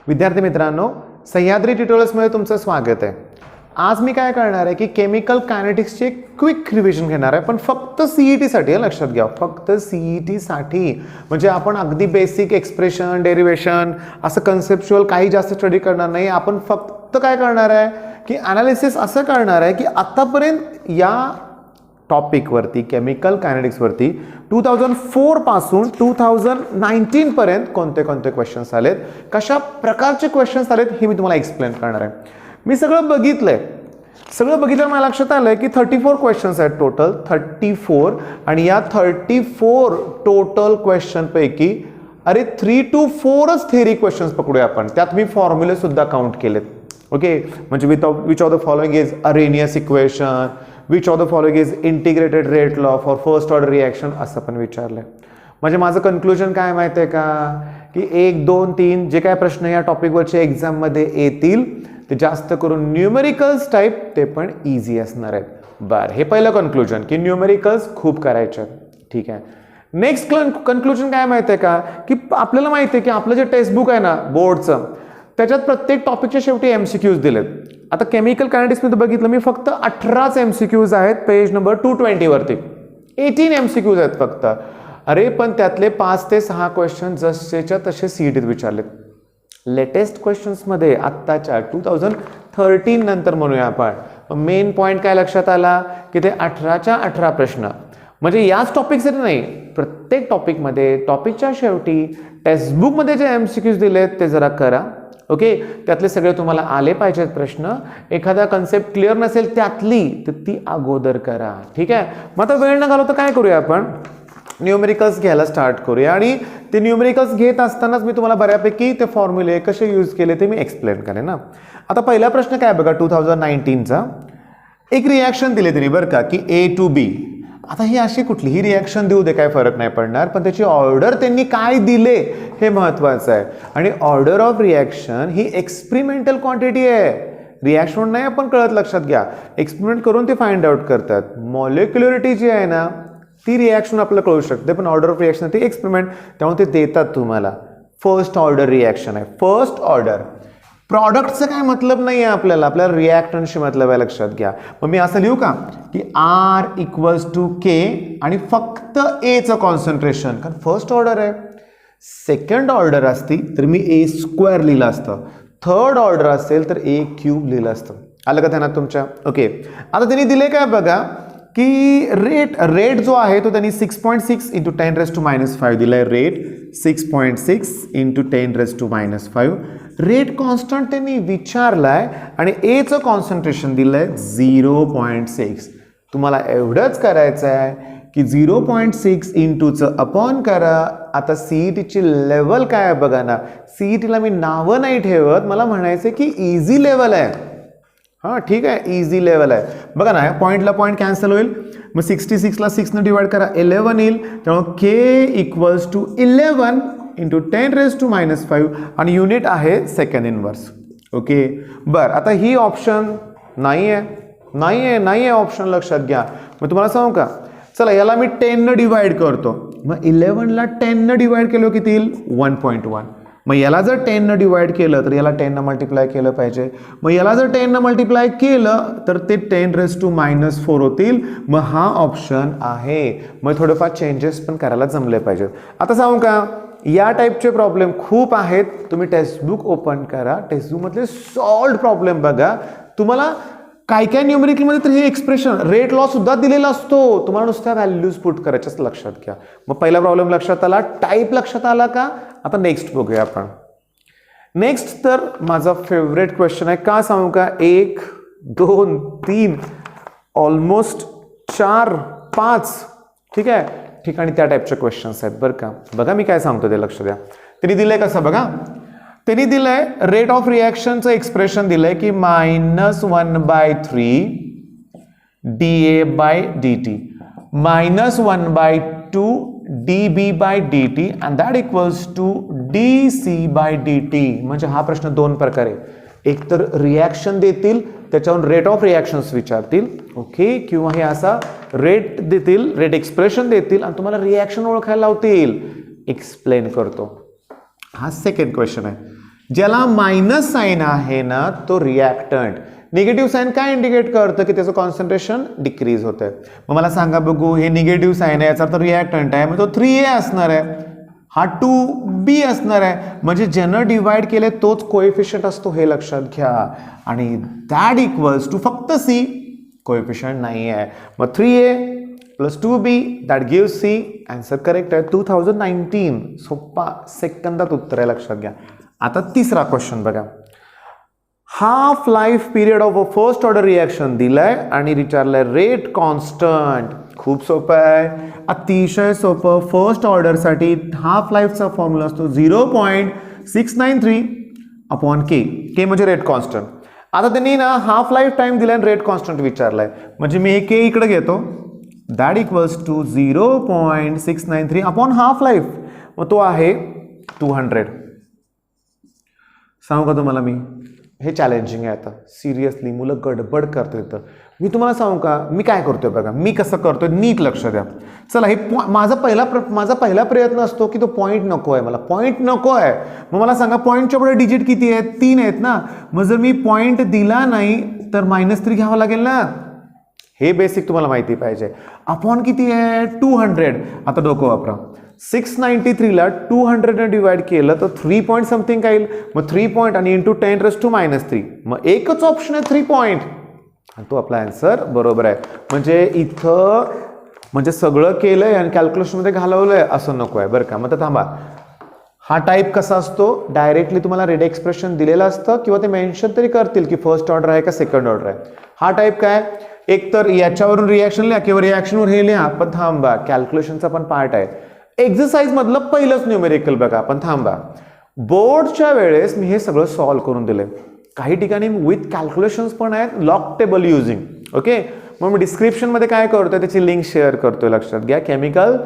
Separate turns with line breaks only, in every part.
विद्यार्थी मित्रांनो, सह्याद्री ट्युटोरियल्समध्ये तुमचं स्वागत आहे। आज मी काय करणार आहे की केमिकल कायनेटिक्सचे एक क्विक रिव्हिजन घेणार आहे, पण फक्त सीईटी साठी लक्षात घ्या, फक्त सीईटी साठी। म्हणजे आपण अगदी बेसिक एक्सप्रेशन, डेरिवेशन असं कन्सेप्च्युअल काही जास्त स्टडी करणार नाही। आपण फक्त काय करणार आहे की ॲनालिसिस असं करणार आहे की आतापर्यंत या टॉपिक वरती, केमिकल कायनेटिक्स वरती 2004 पासून 2019 पर्यंत कोणते कोणते क्वेश्चन्स आलेत, कशा प्रकारचे क्वेश्चन्स आलेत हे मी तुम्हाला एक्सप्लेन करणार आहे। मी सगळं बघितलंय, मला लक्षात आलंय की 34 क्वेश्चन्स आहेत टोटल, 34। आणि या 34 टोटल क्वेश्चन पैकी अरे 3 to 4च थेरी क्वेश्चन्स पकडूया आपण, त्यात मी फॉर्म्युले सुद्धा काउंट केलेत। ओके, म्हणजे which of the following is Arrhenius equation, which of the following is integrated rate law for first order reaction, असं पण विचारलंय। म्हणजे माझं कन्क्लुजन काय माहिती आहे का की 1, 2, 3 जे काय प्रश्न या टॉपिकवरचे एक्झाममध्ये येतील ते जास्त करून न्यूमेरिकल्स टाईप, ते पण इझी असणार आहेत। बरं, हे पहिलं कन्क्लुजन की न्यूमेरिकल्स खूप करायचे, ठीक आहे। नेक्स्ट कन्क्लुजन काय माहिती आहे का की आपल्याला माहिती आहे की आपलं जे टेक्स्ट बुक आहे ना बोर्डचं, त्याच्यात प्रत्येक टॉपिकच्या शेवटी एमसीक्यूज दिलेत। आता केमिकल कायनेटिक्समध्ये बघितलं मी, फक्त 18च एमसीक्यूज आहेत पेज नंबर 220 वरती, 18 एमसीक्यूज आहेत फक्त। अरे पण त्यातले 5 ते 6 क्वेश्चन जसेच्या तसे सीईटीत विचारलेत। लेटेस्ट क्वेश्चन्समध्ये आत्ताच्या 2013 नंतर म्हणूया आपण, मेन पॉईंट काय लक्षात आला की ते 18च्या 18 प्रश्न, म्हणजे याच टॉपिकसाठी नाही, प्रत्येक टॉपिकमध्ये टॉपिकच्या शेवटी टेक्स्टबुकमध्ये जे एमसीक्यूज दिलेत ते जरा करा। ओके, त्यातले सगळे तुम्हाला आले पाहिजेत प्रश्न। एखादा कन्सेप्ट क्लिअर नसेल त्यातली तर ती अगोदर करा, ठीक आहे। मग आता वेळ न घालवता काय करूया आपण, न्यूमेरिकल्स घ्यायला स्टार्ट करूया। आणि ते न्यूमेरिकल्स घेत असतानाच मी तुम्हाला बऱ्यापैकी ते फॉर्म्युले कसे यूज केले ते मी एक्सप्लेन करेन ना। आता पहिला प्रश्न काय बघा, 2019चा एक रिॲक्शन दिले तरी बरं का की A to B। आता ही अशी कुठलीही रिॲक्शन देऊ दे, काय फरक नाही पडणार, पण त्याची ऑर्डर त्यांनी काय दिले हे महत्वाचं आहे। आणि order of reaction he experimental quantity आहे, रिॲक्शन नाही आपण कळत, लक्षात घ्या। एक्सपेरिमेंट करून ते फाइंड आउट करतात। मॉलिक्युलरिटी जी आहे ना ती रिॲक्शन आपल्याला कळू शकते, पण ऑर्डर ऑफ रिॲक्शन ती एक्सपेरिमेंट, त्यामुळे ते देतात तुम्हाला। फर्स्ट ऑर्डर रिॲक्शन आहे, फर्स्ट ऑर्डर। प्रॉडक्टचं काय मतलब नाही आहे आपल्याला, आपल्याला रिॲक्टन्सशी मतलब आहे, लक्षात घ्या। मग मी असं लिहू का की R = K आणि फक्त A चं कॉन्सन्ट्रेशन, कारण फर्स्ट ऑर्डर आहे। सेकंड ऑर्डर असती तर मी A² लिहिलं असतं, थर्ड ऑर्डर असेल तर A³ लिहिलं असतं। आलं का ध्यानात तुमच्या? ओके, आता त्यांनी दिले काय बघा की रेट जो आहे तो त्यांनी 6.6 × 10⁻⁵ दिलाय। रेट 6.6 × 10⁻⁵। रेट कॉन्स्टंट त्यांनी विचारलाय आणि ए चं कॉन्सन्ट्रेशन दिलंय 0.6। तुम्हाला एवढंच करायचं आहे की 0.6 × अपॉन करा। आता सीईटीची लेवल काय आहे बघा ना, सीईटीला मी नावं नाही ठेवत, मला म्हणायचं की इझी लेवल आहे। हां ठीक आहे, इझी लेवल आहे। बघा ना, पॉईंटला पॉईंट कॅन्सल होईल, मग 66ला 6 डिवाइड करा, 11 येईल। त्यामुळे K = 11 × 10⁻⁵ आणि युनिट आहे सेकंड इनवर्स। ओके, बरं, आता ही ऑप्शन नाही आहे ऑप्शन, लक्षात घ्या। मग तुम्हाला सांगू का, चला याला मी 10 न डिवाइड करतो, मग 11ला 10 न डिवाइड केलं किती येईल, 1.1। मग याला जर 10 न डिवाइड केलं तर याला 10 न मल्टिप्लाय केलं पाहिजे, मग याला जर 10 न मल्टिप्लाय केलं तर ते 10⁻⁴ होतील। मग हा ऑप्शन आहे। मग थोडेफार चेंजेस पण करायला जमले पाहिजेत। आता सांगू का, या टाईपचे प्रॉब्लेम खूप आहेत, तुम्ही टेक्स्टबुक ओपन करा, टेक्स्टबुकमधले सॉल्व्ड प्रॉब्लेम बघा। तुम्हाला काय काय न्यूमेरिकलमध्ये तर हे एक्सप्रेशन रेट लॉ सुद्धा दिलेला असतो, तुम्हाला नुसत्या व्हॅल्यूज पुट करायच्याच, लक्षात घ्या। मग पहिला प्रॉब्लेम लक्षात आला, टाईप लक्षात आला का? आता नेक्स्ट बघूया आपण। नेक्स्ट तर माझा फेवरेट क्वेश्चन आहे, का सांगू का, 1, 2, 3 ऑलमोस्ट 4, 5 ठीक आहे ठिकाणी त्या टाईपचे क्वेश्चन्स आहेत बरं का। बघा मी काय सांगतो ते लक्ष द्या। त्यांनी दिलंय कसं बघा, त्यांनी दिलंय रेट ऑफ रिॲक्शनचं एक्सप्रेशन दिलंय की -1/3 dA/dt -1/2 dB/dt and that equals to dC/dt। म्हणजे हा प्रश्न दोन प्रकारे, एक तर रिॲक्शन देतील त्याच्यावर रेट ऑफ रिॲक्शन्स विचारतील, ओके, किंवा हे असा रेट देतील, रेट एक्सप्रेशन देतील आणि तुम्हाला रिॲक्शन ओळखायला लावतील। एक्सप्लेन करतो, हा सेकंड क्वेश्चन आहे। ज्याला मायनस साईन आहे ना तो रिॲक्टंट. निगेटिव्ह साईन काय इंडिकेट करतं की त्याचं कॉन्सन्ट्रेशन डिक्रीज होतंय. मग मला सांगा बघू, हे निगेटिव्ह साईन आहे याचा अर्थ रिॲक्टंट आहे, मग तो 3A असणार आहे, हा 2B असणार आहे. म्हणजे ज्यानं डिवाइड केले तोच कोएफिशियंट असतो हे लक्षात घ्या. आणि दॅट इक्वल्स टू फक्त C, कोएफिशियंट नाही आहे. मग 3A plus 2B that gives C. Answer correct आहे 2019. सोप्पा सेकंदात उत्तर आहे, लक्षात घ्या. आता तिसरा क्वेश्चन बघा. Half life period of a first order reaction दिलाय आणि विचारलंय रेट कॉन्स्टंट. खूप सोपं आहे, अतिशय सोपं. फर्स्ट ऑर्डरसाठी हाफ लाईफचा फॉर्म्युला असतो 0.693 अपॉन के. के म्हणजे रेट कॉन्स्टंट. आता त्यांनी ना हाफ लाईफ टाइम दिलाय आणि रेट कॉन्स्टंट विचारलाय, म्हणजे मी हे के इकडे घेतो, that equals to 0.693 upon half life, मग तो आहे 200. सांगू का तुम्हाला मी, हे चॅलेंजिंग आहे. आता सिरियसली मुलं गडबड करतात. मी तुम्हाला सांगू का मी काय करतोय बघा, मी कसं करतोय नीट लक्ष द्या. चला, हे माझा पहिला प्रयत्न असतो की तो पॉईंट नको आहे, मला पॉईंट नको आहे. मग मला सांगा पॉईंटच्या पुढे डिजिट किती आहेत, 3 आहेत ना. मग जर मी पॉईंट दिला नाही तर -3 घ्यावं लागेल ना. हे बेसिक तुम्हाला माहिती पाहिजे. अपॉन किती आहे 200. आता डोकं वापरा, 693 ला 200 ने डिवाइड केलं तर 3 पॉईंट समथिंग काय येईल. मग 3 पॉईंट आणि इंटू 10⁻³ मग एकच ऑप्शन आहे 3 पॉईंट, आणि तो आपला आन्सर बरोबर आहे. म्हणजे इथं म्हणजे सगळं केलंय आणि कॅल्क्युलेशनमध्ये घालवलंय असं नको आहे बरं का. मग थांबा, हा टाईप कसा असतो, डायरेक्टली तुम्हाला रेड एक्सप्रेशन दिलेलं असतं किंवा ते मेन्शन तरी करतील की फर्स्ट ऑर्डर आहे का सेकंड ऑर्डर आहे. हा टाईप काय, एक तर याच्यावरून रिॲक्शन लिहा किंवा रिॲक्शनवर हे लिहा. पण थांबा, कॅल्क्युलेशनचा पण पार्ट आहे. एक्सरसाइज मधलं पहिलंच न्यूमेरिकल बघा. पण थांबा, बोर्डच्या वेळेस मी हे सगळं सॉल्व्ह करून दिले. काही ठिकाणी विथ कॅल्क्युलेशन्स पण आहेत, लॉग टेबल युजिंग. ओके, मग मी डिस्क्रिप्शनमध्ये काय करतोय त्याची लिंक शेअर करतोय, लक्षात घ्या. केमिकल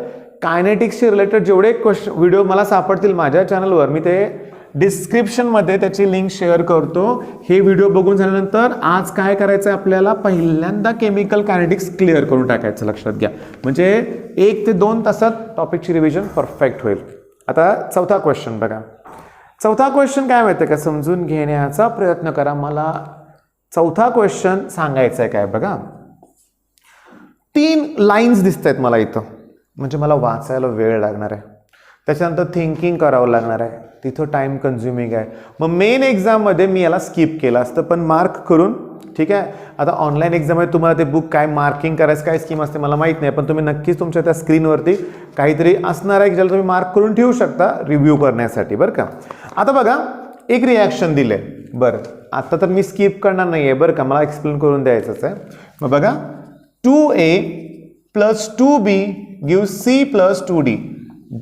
कायनेटिक्सशी रिलेटेड जेवढे व्हिडिओ मला सापडतील माझ्या चॅनलवर मी ते डिस्क्रिप्शनमध्ये त्याची लिंक शेअर करतो. हे व्हिडिओ बघून झाल्यानंतर आज काय करायचं आहे आपल्याला, पहिल्यांदा केमिकल कायनेटिक्स क्लिअर करून टाकायचं, लक्षात घ्या. म्हणजे 1 ते 2 तासात टॉपिकची रिव्हिजन परफेक्ट होईल. आता चौथा क्वेश्चन बघा. चौथा क्वेश्चन काय माहिती का, समजून घेण्याचा प्रयत्न करा. मला चौथा क्वेश्चन सांगायचा आहे काय बघा. 3 लाईन्स दिसत आहेत मला इथं, म्हणजे मला वाचायला वेळ लागणार आहे, त्याच्यानंतर थिंकिंग करावं लागणार आहे, तिथं टाइम कन्झ्युमिंग आहे. मग मेन एक्झाममध्ये मी याला स्किप केलं असतं पण मार्क करून, ठीक आहे. आता ऑनलाईन एक्झाममध्ये तुम्हाला ते बुक काय मार्किंग करायचं काय स्कीम असते मला माहीत नाही, पण तुम्ही नक्कीच तुमच्या त्या स्क्रीनवरती काहीतरी असणार आहे ज्याला तुम्ही मार्क करून ठेवू शकता रिव्ह्यू करण्यासाठी बरं का. आता बघा, एक रिॲक्शन दिले. बरं, आता तर मी स्किप करणार नाही आहे बरं का, मला एक्सप्लेन करून द्यायचंच आहे. मग बघा, 2A plus 2B gives C plus 2D.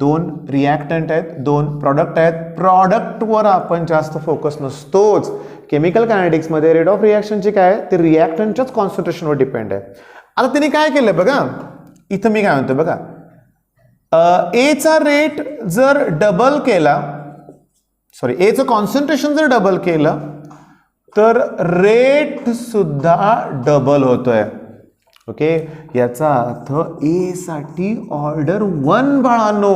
2 reactant आहेत, 2 प्रॉडक्ट आहेत. प्रॉडक्टवर आपण जास्त फोकस नसतोच. केमिकल कायनेटिक्समध्ये रेट ऑफ रिॲक्शनची काय आहे, ते रिॲक्टंटच्याच कॉन्सन्ट्रेशनवर डिपेंड आहे. आता त्यांनी काय केलं बघा, इथं मी काय म्हणतो बघा, एचा रेट जर डबल केला, सॉरी एचं कॉन्सन्ट्रेशन जर डबल केलं तर रेट सुद्धा डबल होतोय. ओके, याचा अर्थ ए साठी ऑर्डर 1 बाळांनो.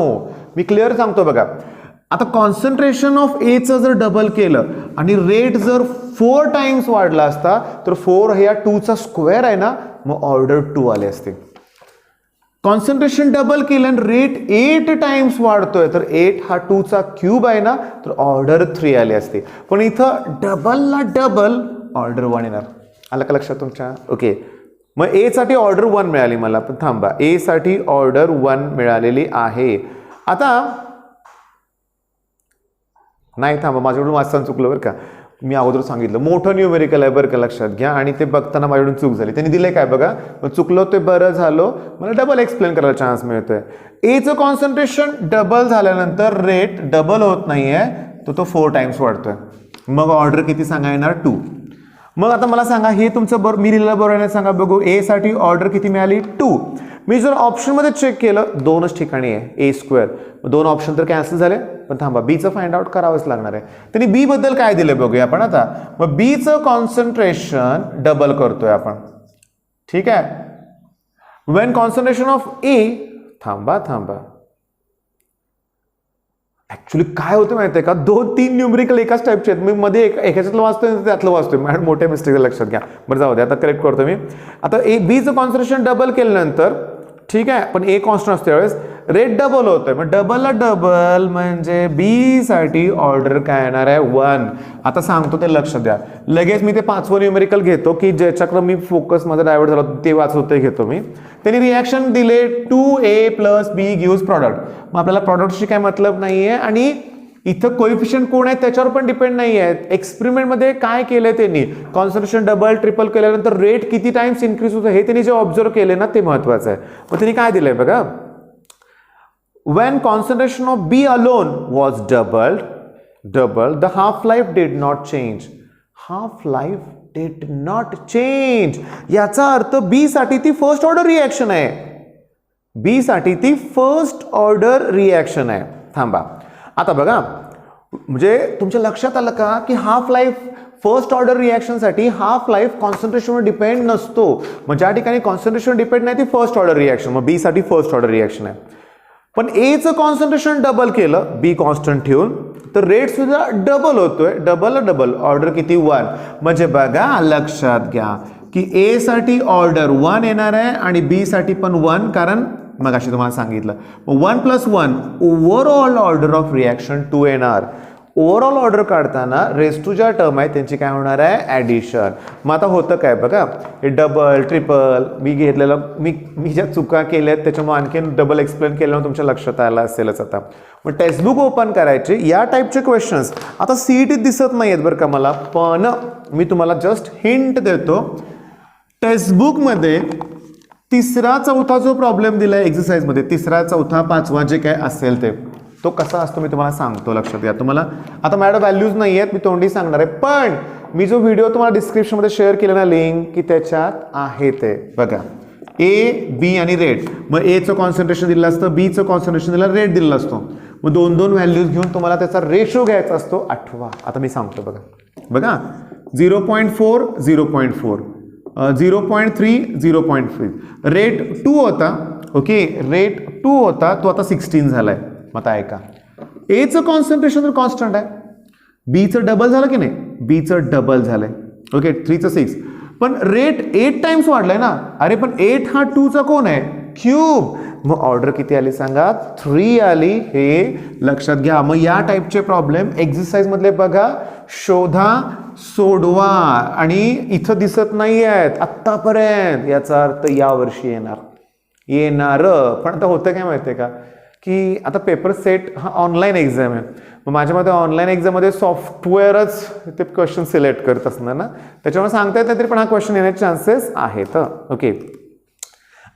मी क्लिअर सांगतो बघा. आता कॉन्सन्ट्रेशन ऑफ एचं जर डबल केलं आणि रेट जर 4 टाइम्स वाढला असता तर 4 ह्या 2चा स्क्वेअर आहे ना, मग ऑर्डर 2 आले असते. कॉन्सन्ट्रेशन डबल केलं आणि रेट 8 टाइम्स वाढतोय तर 8 हा 2चा क्यूब आहे ना, तर ऑर्डर 3 आले असते. पण इथं डबलला डबल ऑर्डर 1 येणार. आलं का लक्षात तुमच्या? ओके, मग ए साठी ऑर्डर 1 मिळाली मला. पण थांबा, ए साठी ऑर्डर 1 मिळालेली आहे. आता नाही, थांबा, माझ्याकडून वाचताना चुकलं बरं का. मी अगोदर सांगितलं मोठं न्यूमेरिकल आहे बरं का, लक्षात घ्या. आणि ते बघताना माझ्याकडून चूक झाली. त्यांनी दिले काय बघा, मग चुकलं ते बरं झालं, मला डबल एक्सप्लेन करायला चान्स मिळतोय. एचं कॉन्सन्ट्रेशन डबल झाल्यानंतर रेट डबल होत नाहीये, तो 4 टाइम्स वाढतोय. मग ऑर्डर किती सांगा येणार, 2. मग आता मला सांगा, हे तुमचं बरोबर मी लिहिलेलं बरोबर आहे सांगा बघू. ए साठी ऑर्डर किती मिळाली, 2. मी जर ऑप्शनमध्ये चेक केलं 2च ठिकाणी आहे A². 2 ऑप्शन तर कॅन्सल झाले. पण थांबा, बीचं फाइंड आउट करावंच लागणार आहे. त्यांनी बी बद्दल काय दिलं बघूया आपण आता. मग बीचं कॉन्सन्ट्रेशन डबल करतोय आपण, ठीक आहे. वेन कॉन्सन्ट्रेशन ऑफ ए, थांबा, ऍक्च्युली काय होतं माहिती आहे का, 2-3 न्यूमेरिकल एकाच टाईपचे आहेत. मी मध्ये एकाच्यातलं वाचतोय त्यातलं वाचतोय. मॅडम मोठ्या मिस्टेक लक्षात घ्या. बरं जाऊ दे, आता करेक्ट करतो मी. आता बीचं कॉन्सन्ट्रेशन डबल केल्यानंतर ठीक आहे, पण ए कॉन्स्टंट असते त्यावेळेस रेट डबल होतोय. मग डबलला डबल म्हणजे बी साठी ऑर्डर काय येणार आहे 1. आता सांगतो ते लक्षात द्या. लगेच मी ते 5वं न्यूमेरिकल घेतो की ज्याच्याकडे मी फोकस माझा डायव्हर्ट झाला ते वाचवतो ते घेतो मी. त्यांनी रिॲक्शन दिले 2A + B गिव्स प्रॉडक्ट. मग आपल्याला प्रॉडक्टशी काय मतलब नाहीये आणि इथं कोइफिशियंट कोण आहे त्याच्यावर पण डिपेंड नाही आहे. एक्सपेरिमेंटमध्ये काय केलंय त्यांनी, कॉन्सन्ट्रेशन डबल ट्रिपल केल्यानंतर रेट किती टाइम्स इन्क्रीज होतं हे त्यांनी जे ऑब्झर्व केले ना ते महत्वाचं आहे. मग त्यांनी काय दिलंय बघा, when concentration of B alone was doubled, the half life did not change. Half life did not change. याचा अर्थ B साठी ती फर्स्ट ऑर्डर रिएक्शन आहे. B साठी ती फर्स्ट ऑर्डर रिएक्शन आहे. थांबा, आता बघा, म्हणजे तुमच्या लक्षात आलं का की हाफ लाईफ फर्स्ट ऑर्डर रिएक्शनसाठी हाफ लाईफ कॉन्सन्ट्रेशनवर डिपेंड नसतो. मग ज्या ठिकाणी कॉन्सन्ट्रेशन डिपेंड नाही ती फर्स्ट ऑर्डर रिएक्शन, मग बी साठी फर्स्ट ऑर्डर रिएक्शन आहे. पण एचं कॉन्सन्ट्रेशन डबल केलं बी कॉन्स्टंट ठेवून तर रेट सुद्धा डबल होतोय. डबल ऑर्डर किती 1. म्हणजे बघा लक्षात घ्या की ए साठी ऑर्डर 1 येणार आहे आणि बी साठी पण 1, कारण मग अशी तुम्हाला सांगितलं 1 + 1 ओव्हरऑल ऑर्डर ऑफ रिॲक्शन 2 येणार. ओव्हरऑल ऑर्डर काढताना रेस टू ज्या टर्म आहे त्यांची काय होणार आहे ॲडिशन. मग आता होतं काय बघा, हे डबल ट्रिपल मी घेतलेलं मी ज्या चुका केल्या आहेत त्याच्यामुळे आणखीन डबल एक्सप्लेन केल्यामुळे तुमच्या लक्षात आलं असेलच. आता मग टेक्स्टबुक ओपन करायचे, या टाईपचे क्वेश्चन्स आता सीईटीत दिसत नाही आहेत बरं का मला, पण मी तुम्हाला जस्ट हिंट देतो. टेक्स्टबुकमध्ये 3रा 4था जो प्रॉब्लेम दिलाय एक्सरसाइजमध्ये 3रा 4था 5वा जे काय असेल ते तो कसा असतो मी तुम्हाला सांगतो. लक्षात घ्या. तुम्हाला आता मॅडम व्हॅल्यूज नाही आहेत मी तोंडी सांगणार आहे, पण मी जो व्हिडिओ तुम्हाला डिस्क्रिप्शनमध्ये शेअर केला ना लिंक की त्याच्यात आहे ते बघा. ए बी आणि रेट, मग एचं कॉन्सन्ट्रेशन दिलं असतं, बीचं कॉन्सन्ट्रेशन दिलं, रेट दिलेला असतो. मग 2-2 व्हॅल्यूज घेऊन तुम्हाला त्याचा रेशो घ्यायचा असतो. आठवा आता मी सांगतो बघा 0.4 0.4 0.3 0.3 रेट 2 होता. ओके, रेट 2 होता तो आता 16 झालाय. मग ऐका, एचं कॉन्सन्ट्रेशन तर कॉन्स्टंट आहे, बीचं डबल झालं की नाही, बीचं डबल झालंय. ओके, 3चं 6, पण रेट 8 टाइम्स वाढलाय ना. अरे पण 8 हा 2चा कोण आहे क्यूब. मग ऑर्डर किती आली सांगा 3 आली. हे लक्षात घ्या. मग या टाईपचे प्रॉब्लेम एक्सरसाइज मधले बघा, शोधा, सोडवा आणि इथं दिसत नाही आहेत आत्तापर्यंत, याचा अर्थ यावर्षी येणार. पण आता होतं काय माहितीये का की आता पेपर सेट हा ऑनलाईन एक्झाम आहे. मग माझ्या मते ऑनलाईन एक्झाममध्ये सॉफ्टवेअरच ते क्वेश्चन सिलेक्ट करत असणार ना, त्याच्यामुळे सांगता येत नाही तरी पण हा क्वेश्चन येण्याचे चान्सेस आहेत. ओके,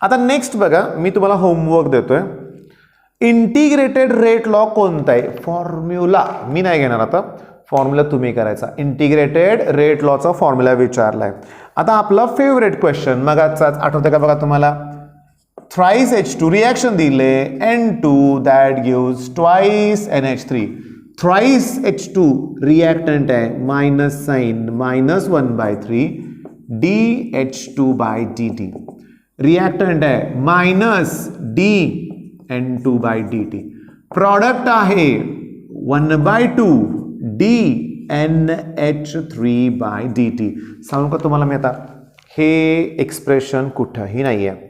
आता नेक्स्ट बघा, मी तुम्हाला होमवर्क देतोय. इंटिग्रेटेड रेट लॉ कोणता आहे, फॉर्म्युला मी नाही घेणार आता, फॉर्म्युला तुम्ही करायचा. इंटिग्रेटेड रेट लॉचा फॉर्म्युला विचारलाय. आता आपला फेवरेट क्वेश्चन मग आजचाच आठवतं का बघा तुम्हाला, थ्राइस H2 रिएक्शन दिले N2 that gives twice NH3. Thrice H2 reactant आहे माइनस साइन -1/3 dH2/dt. रिएक्टंट आहे माइनस dN2/dt. प्रोडक्ट आहे 1/2 dNH3/dt. सांगू का तुम्हाला मी आता, हे एक्सप्रेशन कुठंही नाही आहे.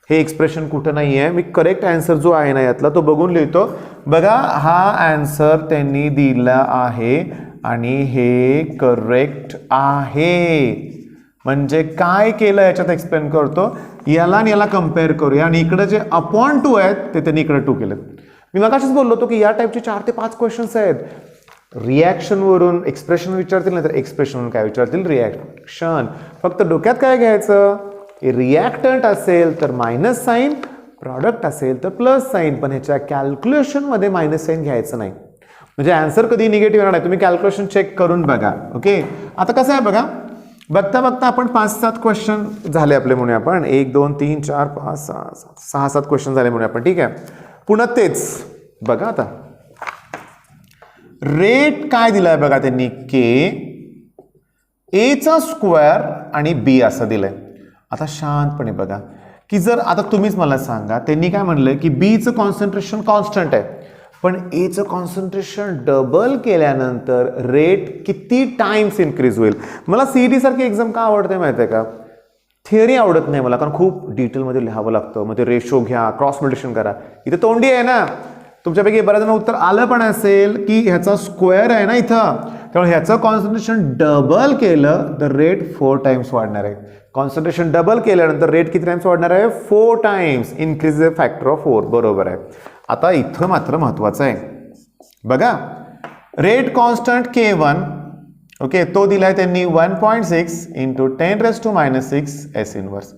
हे एक्सप्रेशन कुठं नाही आहे. मी करेक्ट आन्सर जो आहे ना यातला तो बघून लिहितो. बघा हा आन्सर त्यांनी दिला आहे आणि हे करेक्ट आहे. म्हणजे काय केलं याच्यात एक्सप्लेन करतो. याला आणि याला कम्पेअर करूया आणि इकडे जे अपॉन 2 आहेत ते त्यांनी इकडे 2 केलेत. मी मगाशीच बोललो होतो की या टाईपचे 4 ते 5 क्वेश्चन्स आहेत. रिॲक्शनवरून एक्सप्रेशन विचारतील नाही तर एक्सप्रेशनवरून काय विचारतील, रिॲक्शन. फक्त डोक्यात काय घ्यायचं, रिॲक्टंट असेल तर मायनस साईन, प्रॉडक्ट असेल तर प्लस साईन, पण ह्याच्या कॅल्क्युलेशनमध्ये मायनस साईन घ्यायचं नाही. म्हणजे आन्सर कधी निगेटिव्ह येणार नाही. तुम्ही कॅल्क्युलेशन चेक करून बघा. ओके, आता कसं आहे बघा, बघता बघता आपण 5-7 क्वेश्चन झाले आपले म्हणूया आपण. 1 2 3 4 5 6 7 क्वेश्चन झाले म्हणूया आपण. ठीक आहे, पुन्हा तेच बघा. आता रेट काय दिलाय बघा त्यांनी, के एचा स्क्वेअर आणि बी असं दिलंय. आता शांतपणे बघा की जर आता तुम्हीच मला सांगा, त्यांनी काय म्हणलंय की बीचं कॉन्सन्ट्रेशन कॉन्स्टंट आहे, पण एचं कॉन्सन्ट्रेशन डबल केल्यानंतर रेट किती टाइम्स इन्क्रीज होईल. मला सीईटी सारखी एक्झाम का आवडते माहिती आहे का? थिअरी आवडत नाही मला, कारण खूप डिटेलमध्ये लिहावं लागतं. मग ते रेशो घ्या, क्रॉस मल्टिप्लिकेशन करा. इथे तोंडी आहे ना, तुमच्यापैकी बऱ्याच जण उत्तर आलं पण असेल की ह्याचा स्क्वेअर आहे ना इथं, त्यामुळे ह्याचं कॉन्सन्ट्रेशन डबल केलं तर रेट 4 टाइम्स वाढणार आहे. कॉन्सन्ट्रेशन डबल केल्यानंतर रेट किती टाइम्स वाढणार आहे? 4 times. Increase the factor of 4. बरोबर आहे. आता इथं मात्र महत्वाचं आहे बघा, रेट कॉन्स्टंट K1 ओके तो दिलाय त्यांनी 1.6 इंटू 10⁻⁻6 S इनवर्स.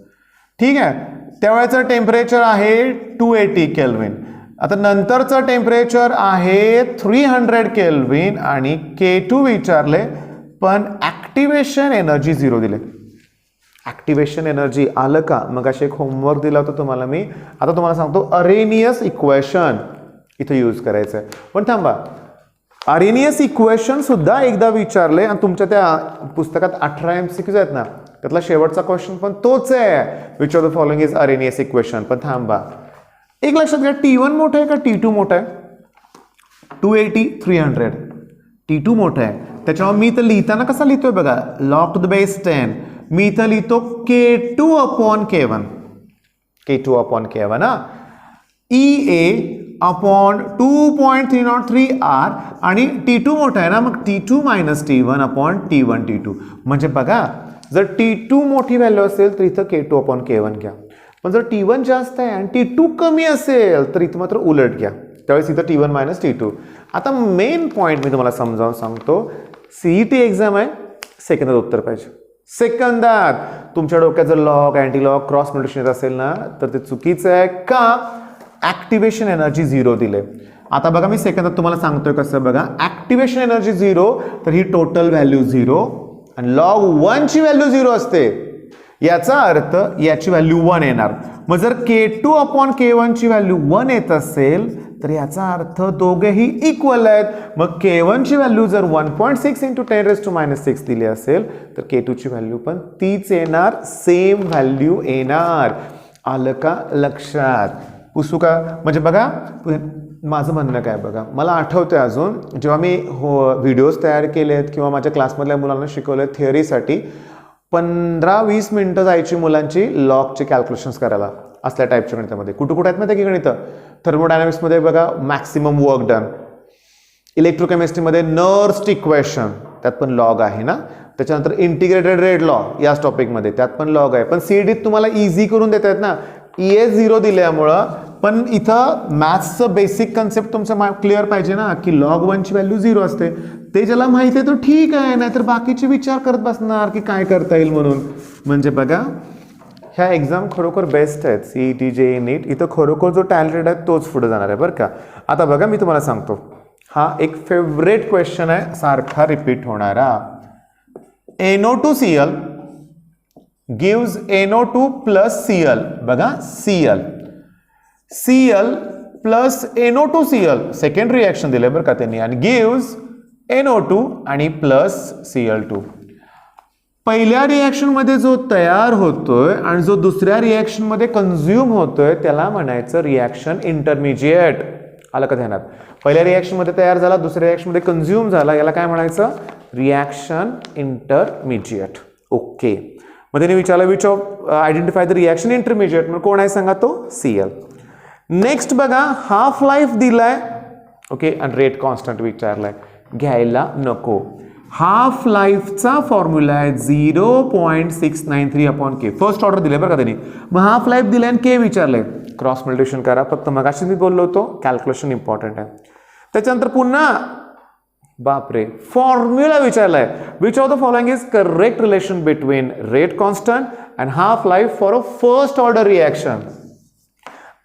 ठीक आहे. त्यावेळेचं टेम्परेचर आहे 280 केल्विन. आता नंतरचं टेम्परेचर आहे 300 केल्विन आणि K2 विचारले, पण ऍक्टिव्हेशन एनर्जी 0 दिले. ऍक्टिव्हेशन एनर्जी आलं का? मग असे एक होमवर्क दिला होता तुम्हाला मी. आता तुम्हाला सांगतो अरेनियस इक्वेशन इथं यूज करायचं आहे. पण थांबा, अरेनियस इक्वेशन सुद्धा एकदा विचारले आणि तुमच्या त्या पुस्तकात 18 MCQs आहेत ना, त्यातला शेवटचा क्वेश्चन पण तोच आहे. Which of the following is Arrhenius equation. पण थांबा, एक लक्षात घ्या, T1 मोठं आहे का T2 मोठं आहे? 280 300 T2 मोठं आहे. त्याच्यामुळे मी तर लिहिताना कसा लिहितोय बघा, log to the base 10. मी इथं लिहितो K2 upon K1. K2 upon K1 हा. EA अपॉन 2.303 R आणि T2 मोठा आहे ना, मग T2 minus T1 upon T1 T2. म्हणजे बघा, जर T2 मोठी व्हॅल्यू असेल तर इथं K2 अपॉन K1 घ्या. पण जर T1 जास्त आहे आणि T2 कमी असेल तर इथं मात्र उलट घ्या. त्यावेळेस इथं T1 मायनस T2. आता मेन पॉईंट मी तुम्हाला समजावून सांगतो. सीईटी एक्झाम आहे, सेकंदात उत्तर पाहिजे. सेकंदात. तुमच्या डोक्यात जर लॉग, अँटीलॉग, क्रॉस मल्टिप्लिकेशन येत असेल ना, तर ते चुकीचं आहे. का? ऍक्टिव्हेशन एनर्जी 0 दिले. आता बघा, मी सेकंदात तुम्हाला सांगतोय कसं बघा. ऍक्टिव्हेशन एनर्जी 0 तर ही टोटल व्हॅल्यू 0 आणि लॉग 1 ची व्हॅल्यू 0 असते. याचा अर्थ याची व्हॅल्यू 1 येणार. मग जर K2 अपॉन K1 ची व्हॅल्यू 1 येत असेल तर याचा अर्थ दोघेही इक्वल आहेत. मग K1 ची व्हॅल्यू जर 1.6 इंटू 10⁻⁶ दिली असेल तर K2 ची व्हॅल्यू पण तीच येणार, सेम व्हॅल्यू येणार. आलं का लक्षात? पुसू का? म्हणजे बघा, माझं म्हणणं काय बघा, मला आठवतं अजून जेव्हा मी व्हिडिओज तयार केले आहेत किंवा माझ्या क्लासमधल्या मुलांना शिकवले थिअरीसाठी, 15-20 मिनिटं जायची मुलांची लॉगचे कॅल्क्युलेशन्स करायला असल्या टाईपच्या गणितामध्ये. कुठं आहेत माहिती की गणितं? थर्मोडायनामिक्समध्ये बघा मॅक्सिमम वर्क डन, इलेक्ट्रोकेमिस्ट्रीमध्ये नर्स्ट इक्वेशन, त्यात पण लॉग आहे ना. त्याच्यानंतर इंटिग्रेटेड रेट लॉ याच टॉपिकमध्ये, त्यात पण लॉग आहे. पण सीईटीत तुम्हाला इझी करून देत आहेत ना, ES 0 दिल्यामुळं. पण इथं मॅथ्सचं बेसिक कन्सेप्ट तुमचं क्लिअर पाहिजे ना, की लॉग 1 ची व्हॅल्यू 0 असते. ते ज्याला माहिती आहे तो ठीक आहे, नाहीतर बाकीचे विचार करत बसणार की काय करता येईल म्हणून. म्हणजे बघा, ह्या एक्झाम खरोखर बेस्ट आहेत. सीईटी, JEE, नीट. इथं खरोखर जो टॅलेंटेड आहे तोच पुढे जाणार आहे बरं का. आता बघा, मी तुम्हाला सांगतो, हा एक फेवरेट क्वेश्चन आहे, सारखा रिपीट होणारा. NO2Cl gives NO2 plus Cl. बघा, Cl plus NO2Cl second reaction दिले बरं का त्यांनी, आणि gives NO2 आणि प्लस Cl2. पहिल्या रिएक्शन मध्ये जो तयार होतोय आणि जो दुसऱ्या रिएक्शन मध्ये कंझ्युम होतोय त्याला म्हणायचं रिएक्शन इंटरमिजिएट. आलं का ध्यानात? पहिल्या रिएक्शन मध्ये तयार झाला, दुसऱ्या रिएक्शन मध्ये कंझ्युम झाला, याला काय म्हणायचं? Reaction intermediate. ओके. मग त्यांनी विचारलं which of identify the reaction intermediate. मग कोण आहे सांगा? तो Cl. नेक्स्ट बघा, हाफ लाईफ दिलाय ओके, आणि रेट कॉन्स्टंट विचारलाय. घ्यायला नको. हाफ लाईफचा फॉर्म्युला आहे 0.693 अपॉन K. फर्स्ट ऑर्डर दिले बरं का त्यांनी. मग हाफ लाईफ दिले आणि K विचारले. क्रॉस मल्टिप्लिकेशन करा. फक्त मगाशी मी बोललो होतो कॅल्क्युलेशन इम्पॉर्टंट आहे. त्याच्यानंतर पुन्हा बापरे फॉर्म्युला विचारलाय. Which of the following is correct relation between rate constant and half life for a first order reaction.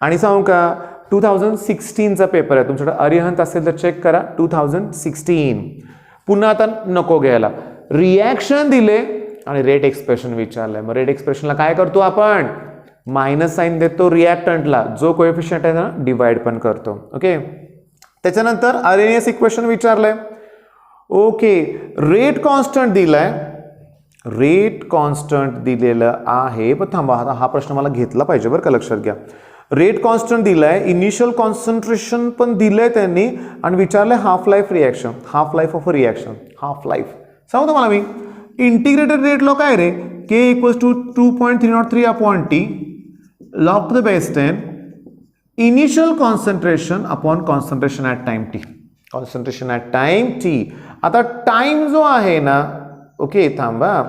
आणि सांगू का, 2016चा पेपर आहे. तुमच्याकडे अरिहंत असेल तर चेक करा. 2016. पुन्हा आता नको घ्यायला. रिएक्शन दिले आणि रेट एक्सप्रेशन विचारलंय. मग रेट एक्सप्रेशनला काय करतो आपण? मायनस साईन देतो रिएक्टंटला. जो कोएफिशियंट आहे ना डिवाइड पण करतो. ओके. त्याच्यानंतर अरेनियस इक्वेशन विचारलंय. ओके. रेट कॉन्स्टंट दिलाय. रेट कॉन्स्टंट दिलेलं आहे. पण थांबा, हा प्रश्न मला घेतला पाहिजे बरं का, लक्षात घ्या. रेट कॉन्स्टंट दिलाय, इनिशियल कॉन्सन्ट्रेशन पण दिलंय त्यांनी आणि विचारलंय half life reaction, half life of a reaction, half life सांगतो मला मी. इंटिग्रेटेड रेट लॉ काय रे, K equals to 2.303 upon T log to the base 10 initial concentration upon concentration at time T, concentration at time T. आता time जो आहे ना, okay थांबा,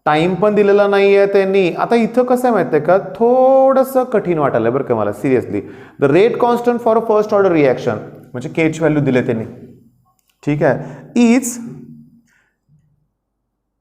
टाइम पण दिलेला नाही आहे त्यांनी. आता इथं कसं आहे माहिती आहे का, थोडंसं कठीण वाटायला बरं का मला seriously. The rate constant for a first order reaction म्हणजे केच व्हॅल्यू दिले त्यांनी, ठीक आहे, इज,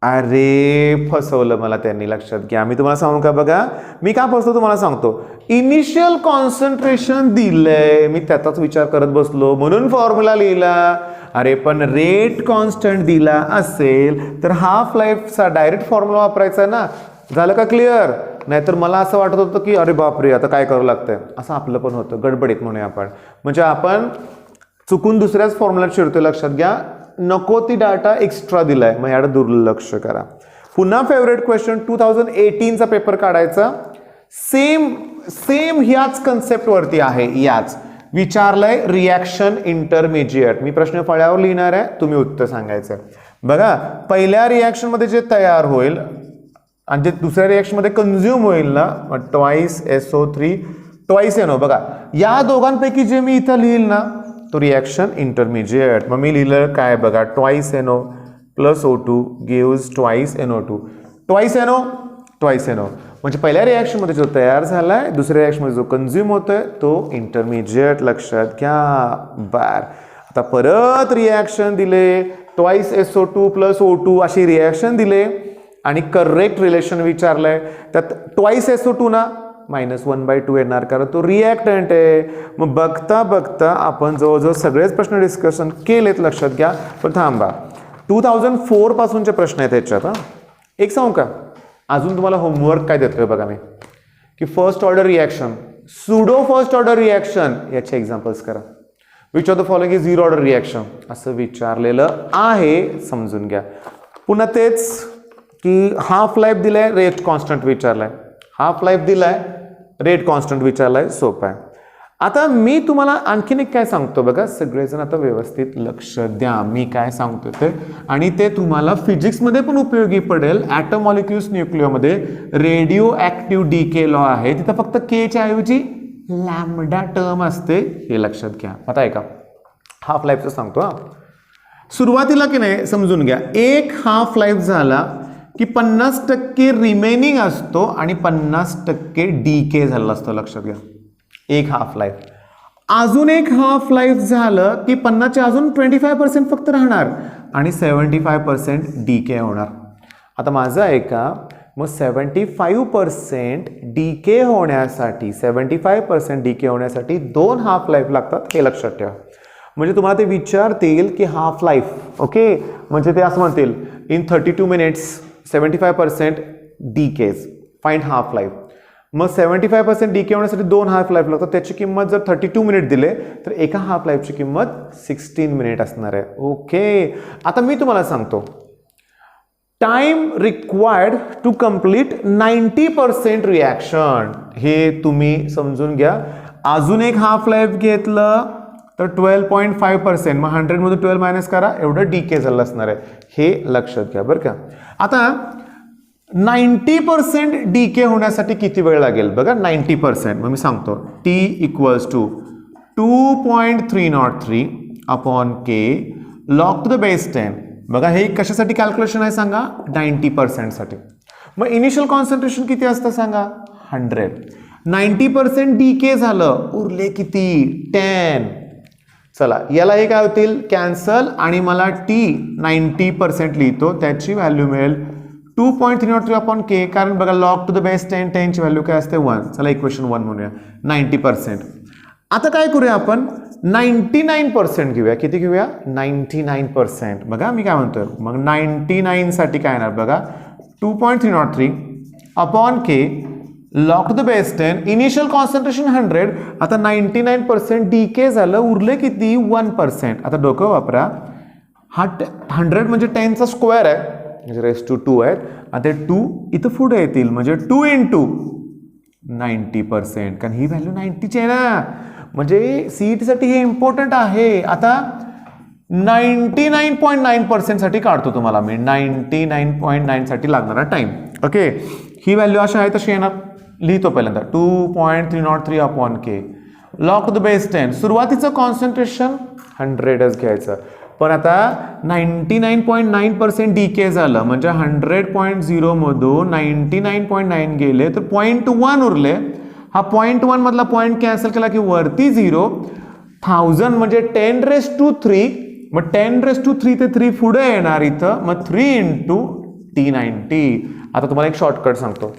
अरे फसवलं मला त्यांनी, लक्षात घ्या. मी तुम्हाला सांगू का, बघा मी का फसतो तुम्हाला सांगतो. इनिशियल कॉन्सन्ट्रेशन दिलंय, मी त्याचाच विचार करत बसलो म्हणून फॉर्म्युला लिहिला. अरे पण रेट कॉन्स्टंट दिला असेल तर हाफ लाईफचा डायरेक्ट फॉर्म्युला वापरायचा ना. झालं का क्लिअर? नाहीतर मला असं वाटत होतं की अरे बापरे आता काय करावं लागतंय, असं आपलं पण होतं गडबडीत म्हणूया आपण. म्हणजे आपण चुकून दुसऱ्याच फॉर्म्युल्यात शिरतोय, लक्षात घ्या. नको ती डाटा एक्स्ट्रा दिलाय, मग याकडे दुर्लक्ष करा. पुन्हा फेवरेट क्वेश्चन 2018चा पेपर काढायचा, सेम ह्याच कन्सेप्ट वरती आहे. याच विचारलंय रिॲक्शन इंटरमिजिएट. मी प्रश्न फळ्यावर लिहिणार आहे, तुम्ही उत्तर सांगायचं. बघा पहिल्या रिॲक्शन मध्ये जे तयार होईल आणि जे दुसऱ्या रिॲक्शन मध्ये कन्झ्युम होईल ना, ट्वाइस SO3 ट्वाइस NO. बघा या दोघांपैकी जे मी इथं लिहिल ना तो रिॲक्शन इंटरमिजिएट. मग मी लिहिलं काय बघा, twice NO plus O2 gives twice NO2, twice NO twice NO. म्हणजे पहिल्या रिॲक्शन मध्ये जो तयार झालाय, दुसऱ्या रिॲक्शन मध्ये जो कन्झ्युम होतोय तो इंटरमिजिएट, लक्षात घ्या. बार आता परत रिॲक्शन दिले, ट्वाइस SO2 प्लस O2 अशी रिॲक्शन दिले आणि करेक्ट रिलेशन विचारलंय. त्यात ट्वाइस SO2 ना -1/2 येणार, कारण तो रिॲक्टंट आहे. मग बघता बघता आपण जवळजवळ सगळेच प्रश्न डिस्कशन केलेत, लक्षात घ्या. पण थांबा, 2004 पासूनचे प्रश्न आहेत त्याच्यात. एक सांगू का, अजून तुम्हाला होमवर्क काय देतोय बघा मी, की first order reaction, pseudo first order reaction याचे एक्झाम्पल्स करा. Which of the following is zero order reaction असं विचारलेलं आहे, समजून घ्या. पुन्हा तेच की हाफ लाईफ दिलाय, रेट कॉन्स्टंट विचारलाय, हाफ लाईफ दिलाय, रेट कॉन्स्टंट विचारलाय, सोपं आहे. आता मी तुम्हाला आणखीन एक काय सांगतो बघा, सगळेजण आता व्यवस्थित लक्ष द्या मी काय सांगतो ते, आणि ते तुम्हाला फिजिक्समध्ये पण उपयोगी पडेल. ॲटम मॉलिक्युल्स न्यूक्लिओमध्ये रेडिओ ॲक्टिव्ह डीके लॉ आहे, तिथं फक्त केच्या ऐवजी लॅम्बडा टर्म असते, हे लक्षात घ्या. आता आहे का, हाफ लाईफचं सांगतो. सुरुवातीला की नाही समजून घ्या, एक हाफ लाईफ झाला की 50% रिमेनिंग असतो आणि 50% डीके झाला असतो, लक्षात घ्या. एक हाफ लाईफ, अजून एक हाफ लाईफ झालं की 50चे अजून 25% फक्त राहणार आणि 75% डीके होणार. आता माझं आहे का, मग 75% डीके होण्यासाठी 75% डीके होण्यासाठी 2 हाफ लाईफ लागतात, हे लक्षात ठेवा. म्हणजे तुम्हाला ते विचारतील की हाफ लाईफ, ओके, म्हणजे ते असं म्हणतील in 32 minutes 75% decays, find half life. मग 75% डीके होण्यासाठी 2 हाफ लाईफ लागतात, त्याची किंमत जर 32 मिनिट दिले तर एका हाफ लाईफची किंमत 16 मिनिट असणार आहे. ओके, आता मी तुम्हाला सांगतो time required to complete 90% reaction, हे तुम्ही समजून घ्या. अजून एक हाफ लाईफ घेतलं तर 12.5%, मग 100 मधून 12 मायनस करा, एवढं डीके झालं असणार आहे, हे लक्षात घ्या बरं का. आता 90% डीके होण्यासाठी किती वेळ लागेल बघा, 90%. मग मी सांगतो T equals to 2.303 upon k log to the base 10. बघा हे कशासाठी कॅल्क्युलेशन आहे सांगा, 90% साठी. मग इनिशियल कॉन्सन्ट्रेशन किती असतं सांगा, 100. 90% डीके झालं, उरले किती, 10. चला याला हे काय होतील कॅन्सल, आणि मला T 90% लिहितो, त्याची व्हॅल्यू मिळेल 2.303 अपॉन के, कारण बघा लॉग टू द बेस 10, 10 ची व्हॅल्यू काय असते 1. चला इक्वेशन 1 म्हणूया, 90%. आता काय करूया आपण, 99% घेऊया. किती घेऊया, 99%. बघा मी काय म्हणतोय, मग 99 साठी काय येणार बघा, 2.303 upon k log to the base 10, initial concentration 100. आता 99% डीके झालं, उरले किती 1%. आता डोकं वापरा, हा 100 म्हणजे 10चा स्क्वेअर आहे, म्हणजे रेस टू 2 आहेत, आणि ते 2 इथं पुढे येतील, म्हणजे 2 into 90%, कारण ही व्हॅल्यू 90ची आहे ना, म्हणजे सीईटीसाठी हे इम्पॉर्टंट आहे. आता 99.9% साठी काढतो तुम्हाला मी, 99.9 साठी लागणारा टाइम. ओके, ही व्हॅल्यू अशी आहे तशी येणार, लिहितो पहिल्यांदा 2.303/k log to the base 10. सुरुवातीचं कॉन्सन्ट्रेशन 100च घ्यायचं, पण आता 99.9% डीके झालं, म्हणजे 100.0 मधून 99.9 गेले तर 0.1 उरले. हा 0.1 मधला पॉईंट कॅन्सल केला की वरती 0. 1000 म्हणजे 10⁻³ मग 10⁻³ ते 3 पुढे येणार इथं, मग 3 × T90. आता तुम्हाला एक शॉर्टकट सांगतो,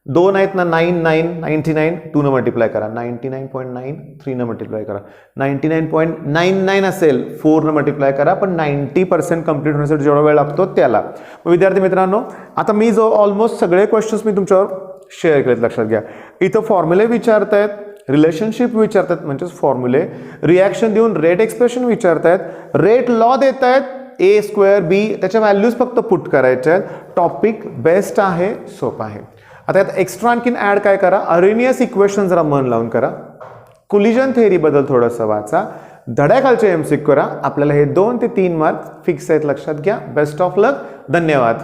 2 आहेत ना, 99 2 न मल्टिप्लाय करा, 99.9 3 न मल्टिप्लाय करा, 99.99 असेल 4 न मल्टिप्लाय करा, पण 90% कंप्लीट होण्यासाठी जेवढा वेळ लागतो त्याला. विद्यार्थी मित्रांनो, आता मी जो ऑलमोस्ट सगळे क्वेश्चन्स मी तुमच्यावर शेअर केलेत, लक्षात घ्या. इथं फॉर्म्युले विचारतायत, रिलेशनशिप विचारतात म्हणजेच फॉर्म्युले, रिॲक्शन देऊन रेट एक्सप्रेशन विचारतायत, रेट लॉ देत आहेत, A² B त्याच्या व्हॅल्यूज फक्त पुट करायच्या आहेत. टॉपिक बेस्ट आहे, सोपा आहे. आता यात एक्स्ट्रा आणखीन ऍड काय करा, अरेनियस इक्वेशन जरा मन लावून करा, कोलिजन थेअरी बद्दल थोडंसं वाचा, धड्याखालचे MCQ करा. आपल्याला हे 2 ते 3 मार्क फिक्स आहेत, लक्षात घ्या. बेस्ट ऑफ लक, धन्यवाद.